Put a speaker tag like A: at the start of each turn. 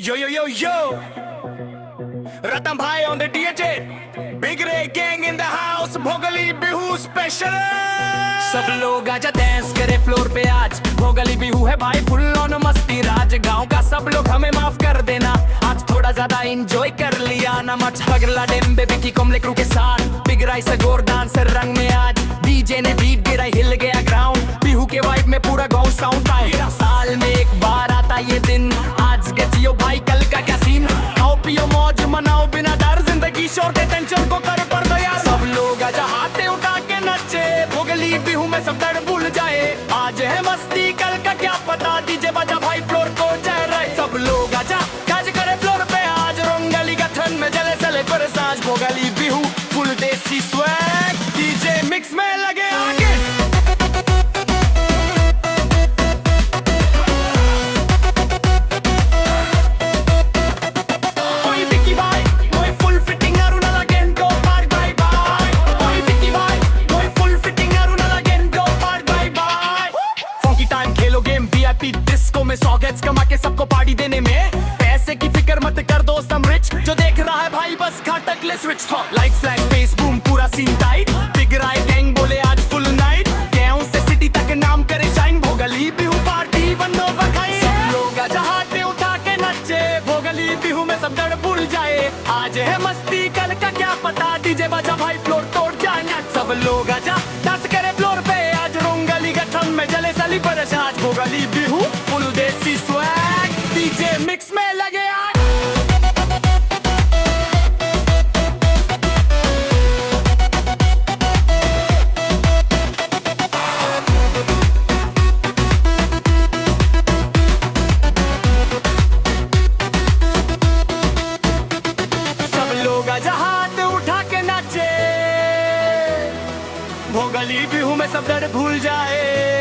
A: Yo yo yo yo, Ratan Bhai on the DJ, Big Ray gang in the house, Bhogali Bihu special.
B: सब लोग आजा dance करे floor पे आज, भोगली बिहू है भाई फुल ऑन मस्ती राज। गांव का सब लोग हमें माफ कर देना, आज थोड़ा ज्यादा एंजॉय कर लिया ना। मच पगला डेम्बे बिकी कमले क्रू के साथ, बिग राइस गोर डांसर रंग में आज। डीजे ने बीट गिरा हिल गया ग्राउंड, बिहू के वाइब में पूरा गांव साउंड आएगा। साल में एक बार आता ये दिन, आज के जियो भाई कल का क्या सीन। खाओ पियो मौज मनाओ बिना डर, जिंदगी शोर के टेंशन को कर पर दो यार। सब लोग आजा हाथे उठा के नचे, भोगली बिहू में सब दर्द भूल जाए। आज है मस्ती कल का क्या पता, डीजे बजा भाई फ्लोर को जय रहे। सब लोग आजा काज करे फ्लोर पे आज, रंगली का ठंड में जले सले पर सांझ। भोगली बिहू फुल देसी स्वैग, डीजे मिक्स में लगे आगे। डिस्को में 100 गेट्स कमा के सबको पार्टी देने में, पैसे की फिक्र मत कर दोस्त हम रिच। जो देख रहा है भाई बस खटक ले switch. Lights flash base boom पूरा सीन टाइट, बिग राय गैंग बोले आज फुल नाइट। गांव से सिटी तक नाम करे शाइन, भोगली बिहू पार्टी बंदो बखाई। सब लोग आजा हाथे उठा के नचे, भोगली बिहू में सब डर भूल जाए। आज है मस्ती कल का क्या पता, डीजे बजा भाई फ्लोर तोड़ जाए। सब लोग आजा डांस करे फ्लोर पे आज, रंगली का ठंड में जले सली पर आज। भोगली बिहू फुल देसी स्वैग, डीजे मिक्स में लगे आज। सब लोग आजा हाथ उठा के नाचे, भोगली बिहू में सब डर भूल जाए।